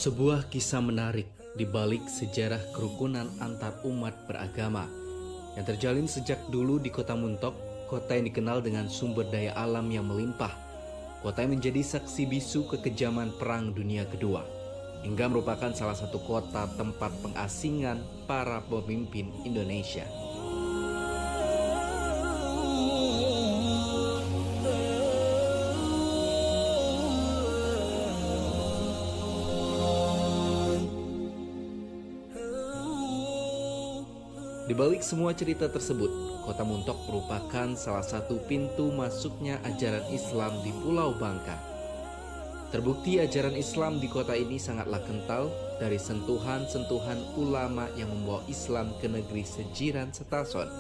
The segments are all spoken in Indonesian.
Sebuah kisah menarik di balik sejarah kerukunan antar umat beragama yang terjalin sejak dulu di Kota Muntok, kota yang dikenal dengan sumber daya alam yang melimpah, kota yang menjadi saksi bisu kekejaman Perang Dunia Kedua, hingga merupakan salah satu kota tempat pengasingan para pemimpin Indonesia. Di balik semua cerita tersebut, Kota Muntok merupakan salah satu pintu masuknya ajaran Islam di Pulau Bangka. Terbukti ajaran Islam di kota ini sangatlah kental dari sentuhan-sentuhan ulama yang membawa Islam ke negeri sejiran Setason.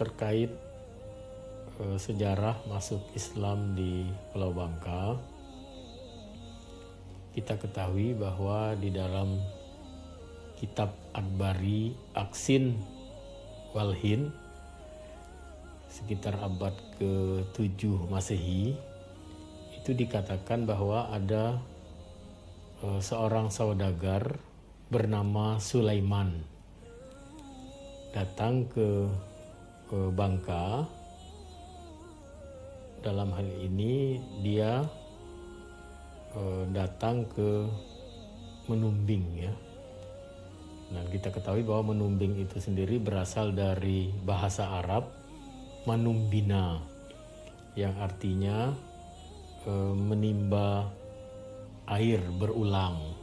Terkait sejarah masuk Islam di Pulau Bangka, kita ketahui bahwa di dalam kitab Adbari Aksin Walhin sekitar abad ke-7 Masehi itu dikatakan bahwa ada seorang saudagar bernama Sulaiman datang ke Bangka. Dalam hal ini dia datang ke Menumbing ya. Dan kita ketahui bahwa Menumbing itu sendiri berasal dari bahasa Arab manumbina yang artinya menimba air berulang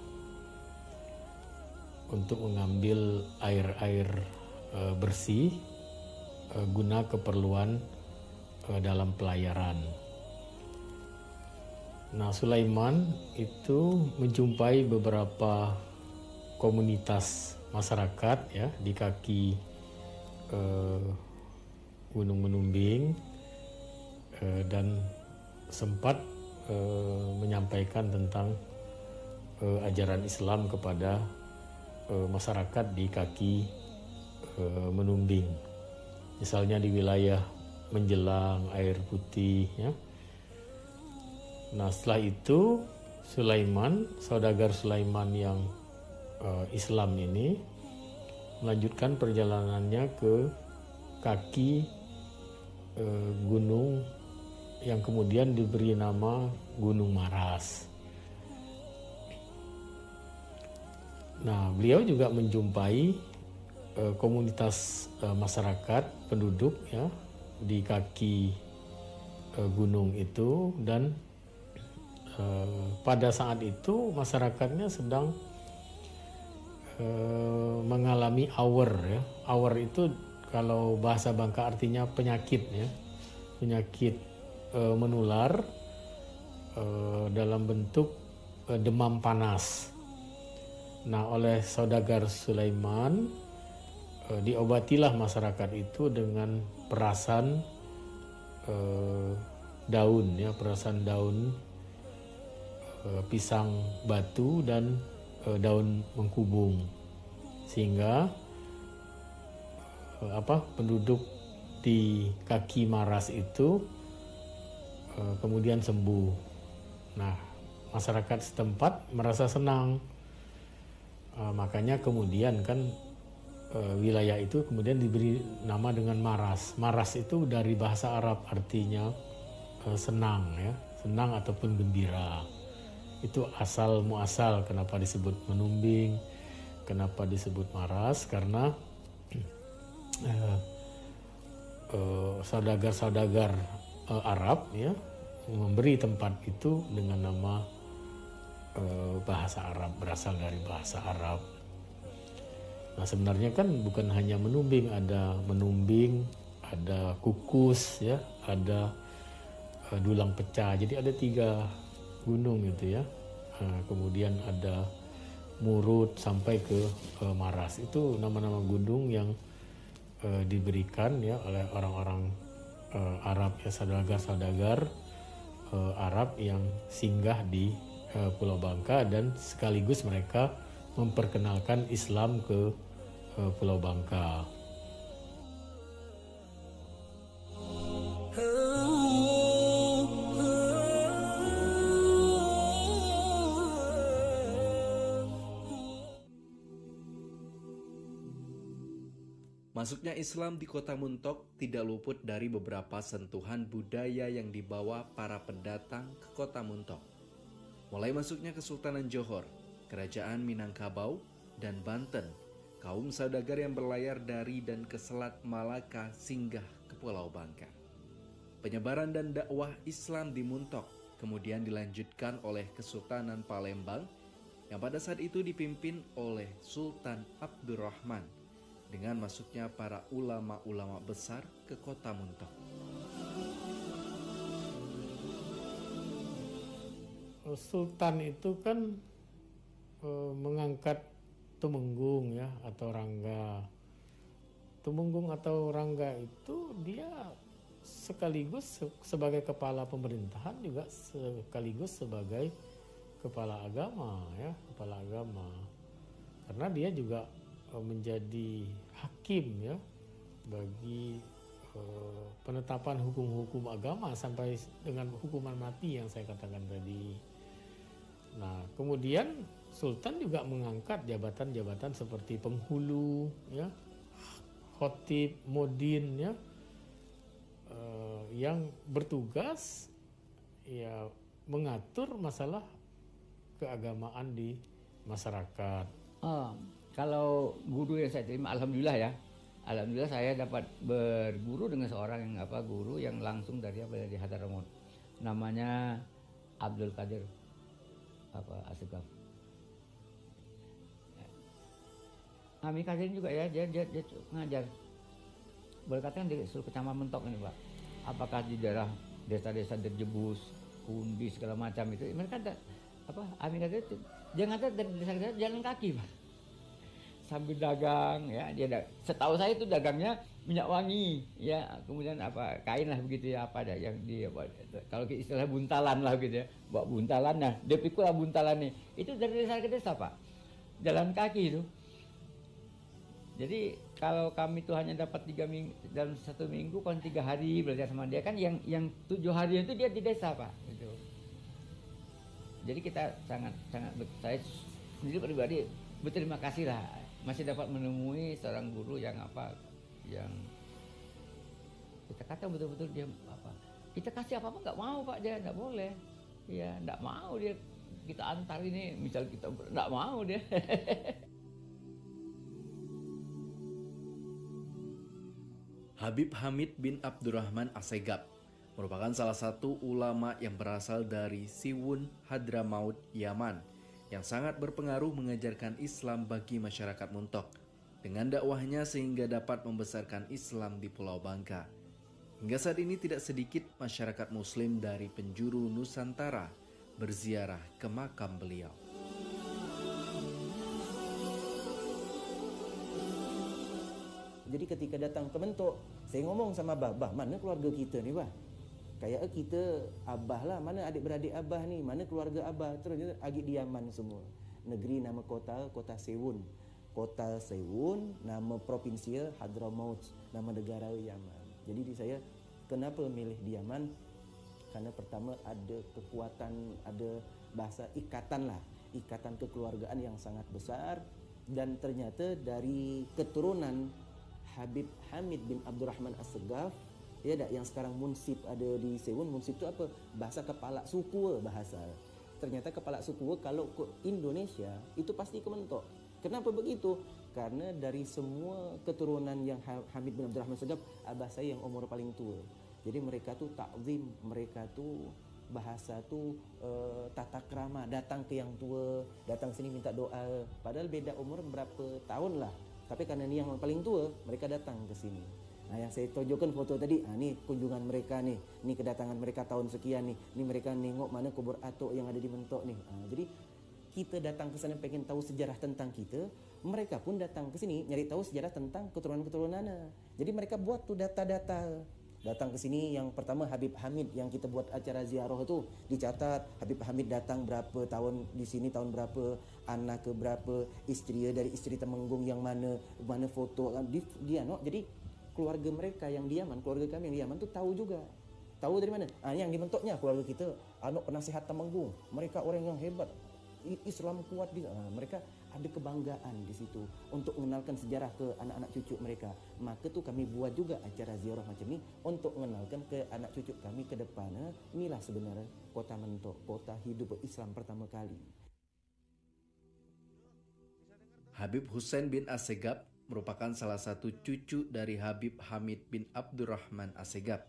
untuk mengambil air-air bersih guna keperluan dalam pelayaran. Nah, Sulaiman itu menjumpai beberapa komunitas masyarakat ya di kaki Gunung Menumbing dan sempat menyampaikan tentang ajaran Islam kepada masyarakat di kaki Menumbing. Misalnya di wilayah Menjelang, Air Putih ya. Nah, setelah itu Sulaiman, saudagar Sulaiman yang Islam ini melanjutkan perjalanannya ke kaki gunung yang kemudian diberi nama Gunung Maras. Nah, beliau juga menjumpai komunitas masyarakat penduduk ya di kaki gunung itu, dan pada saat itu masyarakatnya sedang mengalami awar ya. Awar itu kalau bahasa Bangka artinya penyakit ya. Penyakit menular dalam bentuk demam panas. Nah, oleh saudagar Sulaiman diobatilah masyarakat itu dengan perasan daun ya, perasan daun pisang batu dan daun mengkubung, sehingga penduduk di kaki Maras itu kemudian sembuh. Nah, masyarakat setempat merasa senang, makanya kemudian kan wilayah itu kemudian diberi nama dengan Maras. Maras itu dari bahasa Arab artinya senang ya, senang ataupun gembira. Itu asal muasal kenapa disebut Menumbing, kenapa disebut Maras, karena saudagar-saudagar Arab ya memberi tempat itu dengan nama bahasa Arab, berasal dari bahasa Arab. Nah, sebenarnya kan bukan hanya Menumbing, ada Menumbing, ada Kukus ya, ada Dulang Pecah. Jadi ada 3 gunung gitu ya. Kemudian ada Murut sampai ke Maras. Itu nama-nama gunung yang diberikan ya oleh orang-orang Arab ya, saudagar-saudagar Arab yang singgah di Pulau Bangka, dan sekaligus mereka memperkenalkan Islam ke Pulau Bangka. Masuknya Islam di kota Muntok tidak luput dari beberapa sentuhan budaya yang dibawa para pendatang ke kota Muntok. Mulai masuknya Kesultanan Johor, Kerajaan Minangkabau, dan Banten, kaum saudagar yang berlayar dari dan ke Selat Malaka singgah ke Pulau Bangka. Penyebaran dan dakwah Islam di Muntok kemudian dilanjutkan oleh Kesultanan Palembang yang pada saat itu dipimpin oleh Sultan Abdurrahman dengan masuknya para ulama-ulama besar ke kota Muntok. Sultan itu kan mengangkat tumenggung ya atau rangga. Tumenggung atau rangga itu dia sekaligus sebagai kepala pemerintahan juga sekaligus sebagai kepala agama ya, kepala agama. Karena dia juga menjadi hakim ya bagi penetapan hukum-hukum agama sampai dengan hukuman mati yang saya katakan tadi. Nah, kemudian Sultan juga mengangkat jabatan-jabatan seperti penghulu ya, khotib, modin ya, yang bertugas ya mengatur masalah keagamaan di masyarakat. Kalau guru yang saya terima, alhamdulillah ya, alhamdulillah saya dapat berguru dengan seorang guru yang langsung dari Hadramaut, namanya Abdul Qadir Asegaf. Ami Qadir juga ya, dia ngajar. Berkata di seluruh kecamatan Mentok ini Pak, apakah di daerah desa-desa Derjebus, Kundi segala macam itu, mereka ada Ami Qadir itu dia ngajar dari desa-desa jalan kaki Pak, sambil dagang ya. Dia setahu saya itu dagangnya minyak wangi ya, kemudian kain lah begitu ya, ada yang dia kalau istilah buntalan lah gitu ya, bawa buntalan. Nah dia pikul lah buntalan nih, itu dari desa ke desa Pak, jalan kaki itu. Jadi kalau kami tuh hanya dapat 3 minggu dalam 1 minggu, kan 3 hari belajar sama dia, kan yang 7 hari itu dia di desa Pak gitu. Jadi kita sangat saya sendiri pribadi berterima kasih lah masih dapat menemui seorang guru yang yang kita kata betul-betul dia kita kasih apa nggak mau Pak, dia nggak boleh ya, nggak mau dia kita antar ini, misal kita nggak mau dia. Habib Hamid bin Abdurrahman Assegaf merupakan salah satu ulama yang berasal dari Siwun, Hadramaut, Yaman, yang sangat berpengaruh mengajarkan Islam bagi masyarakat Muntok dengan dakwahnya sehingga dapat membesarkan Islam di Pulau Bangka. Hingga saat ini tidak sedikit masyarakat Muslim dari penjuru Nusantara berziarah ke makam beliau. Jadi ketika datang ke Mentok, saya ngomong sama Bah, mana keluarga kita ni Bah? Kayak kita Abah lah, mana adik-beradik Abah ni, mana keluarga Abah? Terus agak di Yaman semua. Negeri nama kota Siwun. Kota Siwun, nama provinsi Hadramaut, nama negara Yaman. Jadi saya kenapa milih di Yaman? Karena pertama ada kekuatan, ada bahasa ikatan kekeluargaan yang sangat besar, dan ternyata dari keturunan Habib Hamid bin Abdurrahman Assegaf ya yang sekarang munsib ada di Siwun. Munsib itu apa? Bahasa kepala suku bahasa. Ternyata kepala suku kalau ke Indonesia itu pasti ke Mentok. Kenapa begitu? Karena dari semua keturunan yang Hamid bin Abdurrahman Assegaf, abah saya yang umur paling tua. Jadi mereka tuh takzim, mereka tuh bahasa tuh tata krama, datang ke yang tua, datang sini minta doa. Padahal beda umur berapa tahun lah. Tapi karena ini yang paling tua, mereka datang ke sini. Nah, yang saya tunjukkan foto tadi, ini kunjungan mereka nih. Ini kedatangan mereka tahun sekian nih. Ini mereka nengok mana kubur atuk yang ada di Mentok nih. Jadi kita datang ke sana pengen tahu sejarah tentang kita, mereka pun datang ke sini nyari tahu sejarah tentang keturunan-keturunannya. Jadi mereka buat tuh data-data. Datang ke sini yang pertama Habib Hamid yang kita buat acara ziarah itu dicatat Habib Hamid datang berapa tahun di sini, tahun berapa, anak ke berapa, istri dari istri Temenggung yang mana foto dia no. Jadi keluarga mereka yang di Yaman, keluarga kami yang di Yaman tuh tahu juga. Tahu dari mana? Yang di Mentoknya keluarga kita anak penasihat Temenggung. Mereka orang yang hebat. Islam kuat di mereka ada kebanggaan di situ untuk mengenalkan sejarah ke anak-anak cucu mereka. Maka tu kami buat juga acara ziarah macam ni untuk mengenalkan ke anak cucu kami ke depan. Inilah sebenarnya Kota Mentok, kota hidup Islam pertama kali. Habib Hussein bin Assegaf merupakan salah satu cucu dari Habib Hamid bin Abdurrahman Assegaf.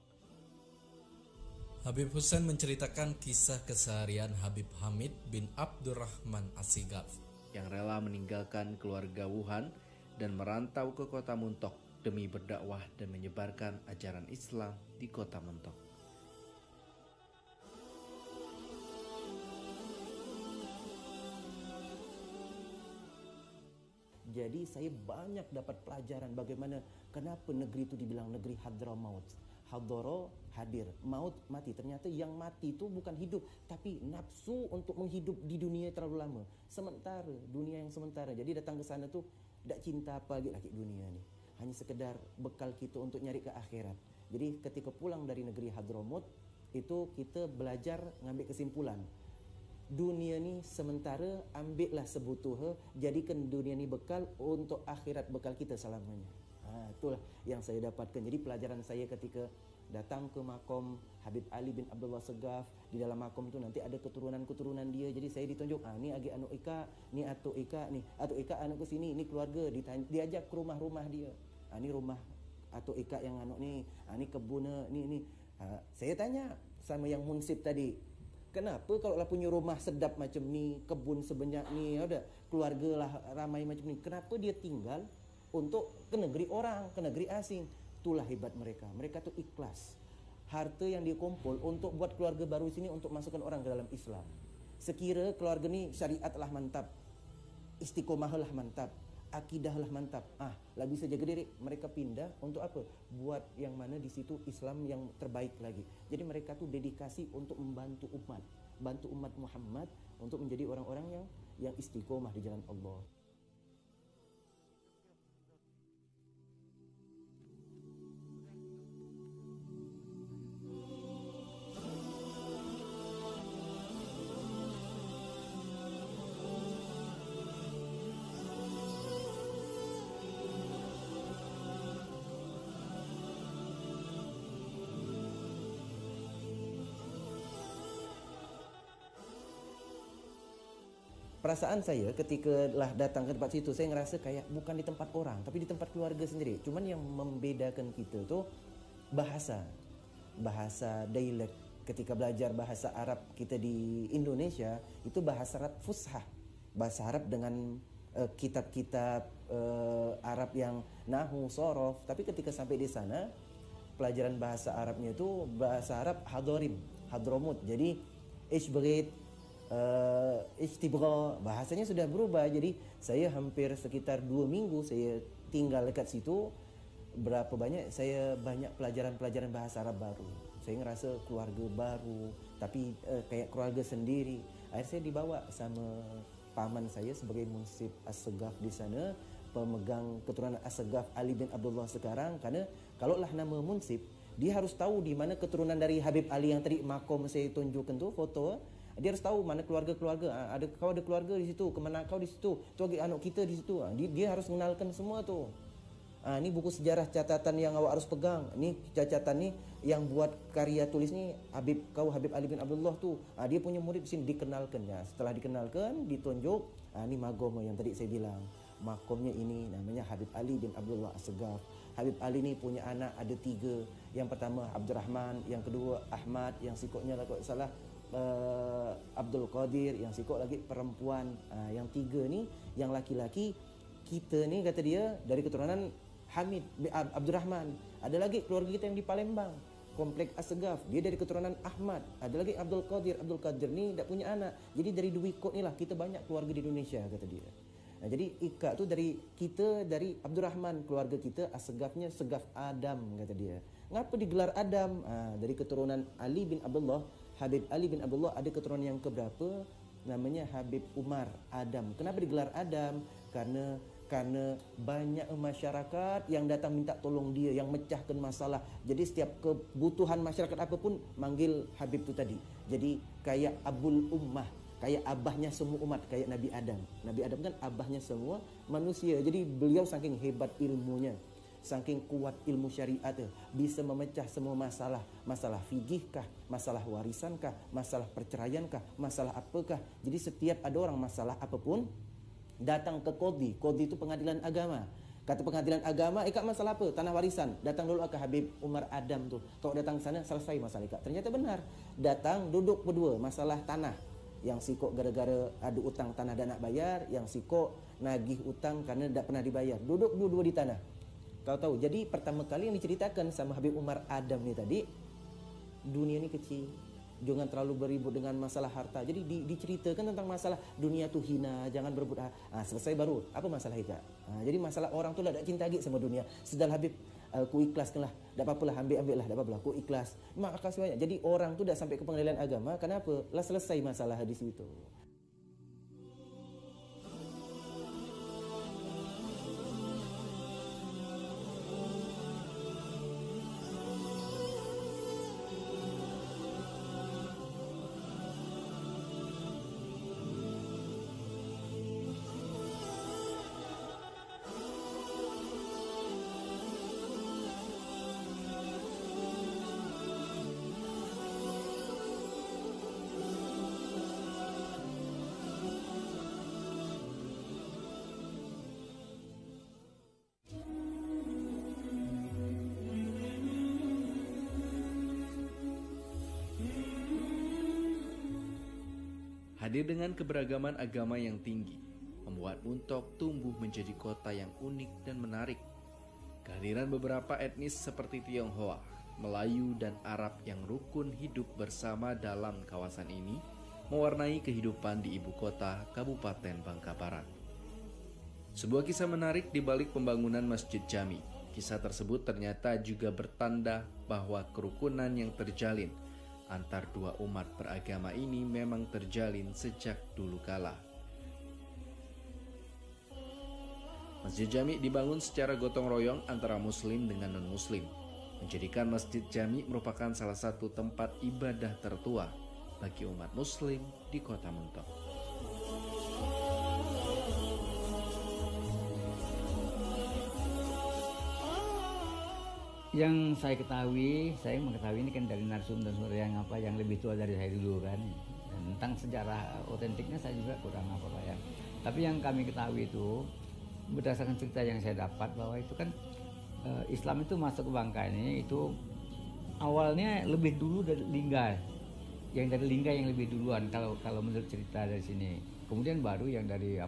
Habib Hussein menceritakan kisah keseharian Habib Hamid bin Abdurrahman Assegaf yang rela meninggalkan keluarga Wuhan dan merantau ke Kota Muntok demi berdakwah dan menyebarkan ajaran Islam di Kota Muntok. Jadi saya banyak dapat pelajaran bagaimana kenapa negeri itu dibilang negeri Hadramaut. Hadara hadir, maut mati. Ternyata yang mati itu bukan hidup, tapi nafsu untuk menghidup di dunia terlalu lama. Sementara, dunia yang sementara. Jadi datang ke sana tu tak cinta apa lagi dunia ni. Hanya sekedar bekal kita untuk nyari ke akhirat. Jadi ketika pulang dari negeri Hadramaut, itu kita belajar ngambil kesimpulan. Dunia ni sementara, ambillah sebutuh, jadikan dunia ni bekal untuk akhirat bekal kita selamanya. Itulah yang saya dapatkan. Jadi pelajaran saya ketika datang ke makom Habib Ali bin Abdullah Assegaf, di dalam makom tu nanti ada keturunan-keturunan dia. Jadi saya ditunjuk, ni agi anak Ika, ni atuk Ika, ni atuk Ika anak ke sini, ni keluarga, diajak ke rumah-rumah dia. Ni rumah atuk Ika yang anak ni, ni kebun ni. Saya tanya sama yang munsib tadi, kenapa kalau lah punya rumah sedap macam ni, kebun sebanyak ni, ada keluarga lah ramai macam ni, kenapa dia tinggal untuk ke negeri orang, ke negeri asing? Itulah hebat mereka. Mereka tu ikhlas. Harta yang dia kumpul untuk buat keluarga baru sini, untuk masukkan orang ke dalam Islam. Sekira keluarga ni syariat lah mantap, istiqomah lah mantap, akidah lah mantap, lah bisa jaga diri, mereka pindah untuk apa? Buat yang mana di situ Islam yang terbaik lagi. Jadi mereka tu dedikasi untuk membantu umat, bantu umat Muhammad untuk menjadi orang-orang yang istiqomah di jalan Allah. Perasaan saya ketika lah datang ke tempat situ, saya ngerasa kayak bukan di tempat orang, tapi di tempat keluarga sendiri. Cuman yang membedakan kita tu bahasa dialek. Ketika belajar bahasa Arab kita di Indonesia, itu bahasa Arab fushah, bahasa Arab dengan kitab-kitab Arab yang nahu, sorof. Tapi ketika sampai di sana, pelajaran bahasa Arabnya itu bahasa Arab Hadramut. Jadi Ishbrit, istibra, bahasanya sudah berubah. Jadi saya hampir sekitar 2 minggu saya tinggal dekat situ. Berapa banyak saya banyak pelajaran bahasa Arab baru. Saya ngerasa keluarga baru, tapi kayak keluarga sendiri. Akhirnya saya dibawa sama paman saya sebagai munsib Assegaf di sana, pemegang keturunan Assegaf Ali bin Abdullah sekarang. Karena kalaulah nama munsib, dia harus tahu di mana keturunan dari Habib Ali yang tadi makom saya tunjukkan tu foto. Dia harus tahu mana keluarga-keluarga. Kau ada keluarga di situ, kemana kau di situ, tu lagi anak kita di situ. Dia harus mengenalkan semua tu. Ni buku sejarah catatan yang awak harus pegang. Ni catatan ni yang buat karya tulis ni Habib Ali bin Abdullah tu. Dia punya murid di sini dikenalkan ya. Setelah dikenalkan, ditunjuk, ni magom yang tadi saya bilang. Makomnya ini namanya Habib Ali bin Abdullah Assegaf. Habib Ali ni punya anak ada 3. Yang pertama Abdurrahman, yang kedua Ahmad, yang sikutnya kalau salah Abdul Qadir, yang sikut lagi perempuan. Yang 3 ni, yang laki-laki kita ni kata dia dari keturunan Hamid Abdurrahman. Ada lagi keluarga kita yang di Palembang, Komplek Assegaf, dia dari keturunan Ahmad. Ada lagi Abdul Qadir ni tak punya anak. Jadi dari 2 ikut ni lah kita banyak keluarga di Indonesia kata dia. Jadi Ika tu dari kita, dari Abdurrahman, keluarga kita Assegafnya Segaf Adam kata dia. Ngapa digelar Adam? Dari keturunan Ali bin Abdullah, Habib Ali bin Abdullah ada keturunan yang keberapa? Namanya Habib Umar Adam. Kenapa digelar Adam? Karena banyak masyarakat yang datang minta tolong dia, yang mecahkan masalah. Jadi setiap kebutuhan masyarakat apapun manggil Habib tu tadi. Jadi kayak Abul Ummah. kayak abahnya semua umat, kayak Nabi Adam. Nabi Adam kan abahnya semua manusia. Jadi beliau saking hebat ilmunya, saking kuat ilmu syariat, bisa memecah semua masalah. Masalah fikih kah, masalah warisan kah, masalah perceraian kah, masalah apakah. Jadi setiap ada orang masalah apapun, datang ke Qadhi. Qadhi itu pengadilan agama. Kata pengadilan agama, Kak masalah apa? Tanah warisan. Datang dulu ke Habib Umar Adam tuh. Kalau datang ke sana, selesai masalah Kak. Ternyata benar. Datang, duduk berdua, masalah tanah. Yang sikok gara-gara ada utang tanah dan nak bayar, yang sikok nagih utang karena tidak pernah dibayar. Duduk dua-dua di tanah. Kau tahu, jadi pertama kali yang diceritakan sama Habib Umar Adam ni tadi, dunia ni kecil. Jangan terlalu beribut dengan masalah harta. Jadi diceritakan tentang masalah dunia tu hina, jangan berebut. Selesai baru, apa masalah Kak? Jadi masalah orang tu lah tak cinta lagi sama dunia. Sedal Habib, ku ikhlaskan lah. Tak apa-apalah, ambil lah, tak apa-apalah, ku ikhlas. Makasih banyak. Jadi orang tu dah sampai ke pengadilan agama, kenapa? Lah selesai masalah di situ. Hadir dengan keberagaman agama yang tinggi, membuat Muntok tumbuh menjadi kota yang unik dan menarik. Kehadiran beberapa etnis seperti Tionghoa, Melayu, dan Arab yang rukun hidup bersama dalam kawasan ini mewarnai kehidupan di ibu kota Kabupaten Bangka Barat. Sebuah kisah menarik di balik pembangunan Masjid Jami. Kisah tersebut ternyata juga bertanda bahwa kerukunan yang terjalin antar dua umat beragama ini memang terjalin sejak dulu kala. Masjid Jami dibangun secara gotong royong antara Muslim dengan non-Muslim, menjadikan Masjid Jami merupakan salah satu tempat ibadah tertua bagi umat Muslim di Kota Muntok. Yang saya mengetahui ini kan dari narasumber yang lebih tua dari saya dulu kan. Dan tentang sejarah otentiknya saya juga kurang apa ya. Tapi yang kami ketahui itu berdasarkan cerita yang saya dapat bahwa itu kan Islam itu masuk ke Bangka ini itu awalnya lebih dulu dari Lingga. Yang dari Lingga yang lebih duluan kalau menurut cerita dari sini. Kemudian baru yang dari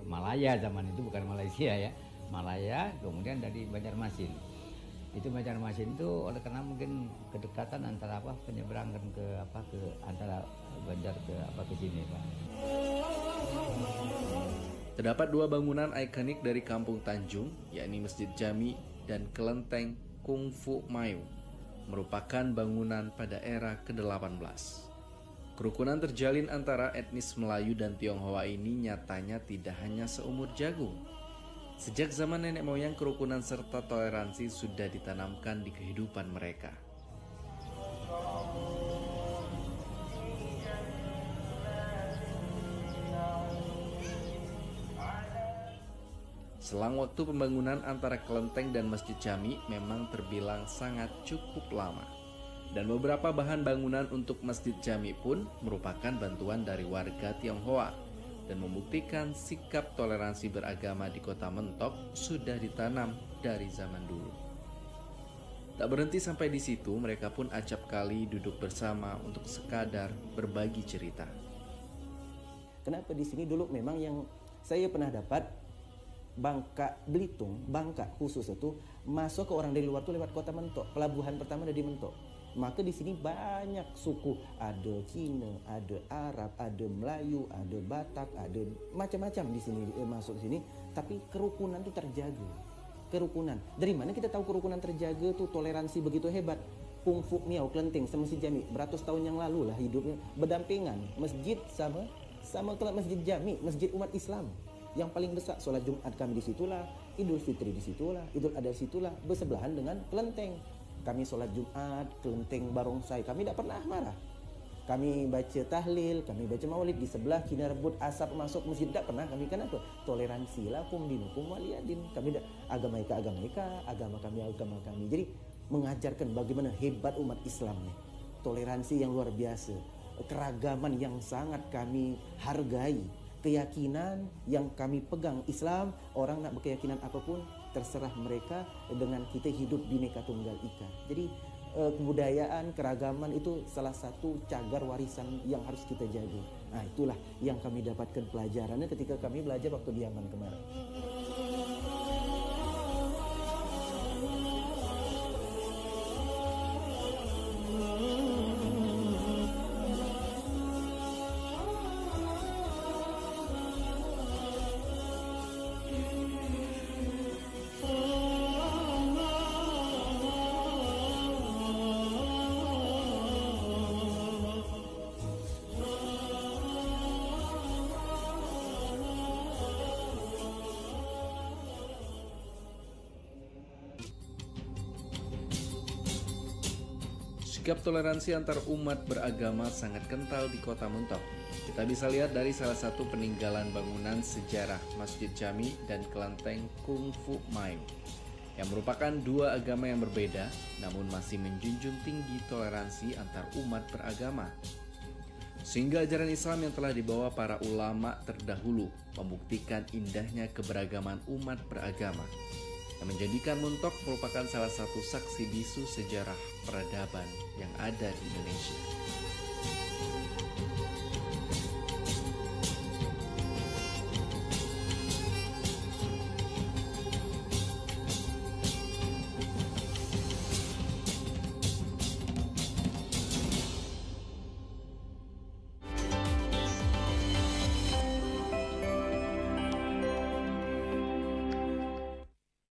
Malaya zaman itu, bukan Malaysia ya. Malaya, kemudian dari Banjarmasin. Itu Banjarmasin itu oleh karena mungkin kedekatan antara penyeberangan ke antara Banjar ke sini, Pak. Terdapat dua bangunan ikonik dari Kampung Tanjung, yakni Masjid Jami dan Kelenteng Kung Fu Mayu, merupakan bangunan pada era ke-18. Kerukunan terjalin antara etnis Melayu dan Tionghoa ini nyatanya tidak hanya seumur jagung. Sejak zaman nenek moyang, kerukunan serta toleransi sudah ditanamkan di kehidupan mereka. Selang waktu pembangunan antara Kelenteng dan Masjid Jami memang terbilang sangat cukup lama. Dan beberapa bahan bangunan untuk Masjid Jami pun merupakan bantuan dari warga Tionghoa, dan membuktikan sikap toleransi beragama di Kota Mentok sudah ditanam dari zaman dulu. Tak berhenti sampai di situ, mereka pun acap kali duduk bersama untuk sekadar berbagi cerita. Kenapa di sini dulu memang yang saya pernah dapat, Bangka Belitung, Bangka khusus itu masuk ke orang dari luar tuh lewat Kota Mentok. Pelabuhan pertama ada di Mentok. Maka di sini banyak suku, ada Cina, ada Arab, ada Melayu, ada Batak, ada macam-macam di sini masuk sini. Tapi kerukunan itu terjaga. Kerukunan. Dari mana kita tahu kerukunan terjaga tuh, toleransi begitu hebat? Kung Fu Miao Kelenteng sama Masjid Jami beratus tahun yang lalu lah hidupnya berdampingan. Masjid sama Masjid Jami, masjid umat Islam. Yang paling besar solat Jumat kami di situlah, Idul Fitri di situlah, Idul Adha di situlah, bersebelahan dengan Kelenteng. Kami solat Jumat, Kelenteng Barongsai, kami tidak pernah marah. Kami baca tahlil, kami baca maulid, di sebelah kina rebut asap masuk masjid. Tak pernah kami kan apa? Toleransi lah, kum dinukum waliyadin. Kami agama ika, agama kami. Jadi mengajarkan bagaimana hebat umat Islam nih. Toleransi yang luar biasa, keragaman yang sangat kami hargai, keyakinan yang kami pegang Islam. Orang nak berkeyakinan apapun terserah mereka, dengan kita hidup Bhinneka Tunggal Ika. Jadi kebudayaan, keragaman itu salah satu cagar warisan yang harus kita jaga. Nah, itulah yang kami dapatkan pelajarannya ketika kami belajar waktu di Yaman kemarin. Sikap toleransi antar umat beragama sangat kental di Kota Muntok. Kita bisa lihat dari salah satu peninggalan bangunan sejarah Masjid Jami dan kelenteng Kung Fu Maim, yang merupakan dua agama yang berbeda namun masih menjunjung tinggi toleransi antar umat beragama. Sehingga ajaran Islam yang telah dibawa para ulama terdahulu membuktikan indahnya keberagaman umat beragama, yang menjadikan Muntok merupakan salah satu saksi bisu sejarah peradaban yang ada di Indonesia.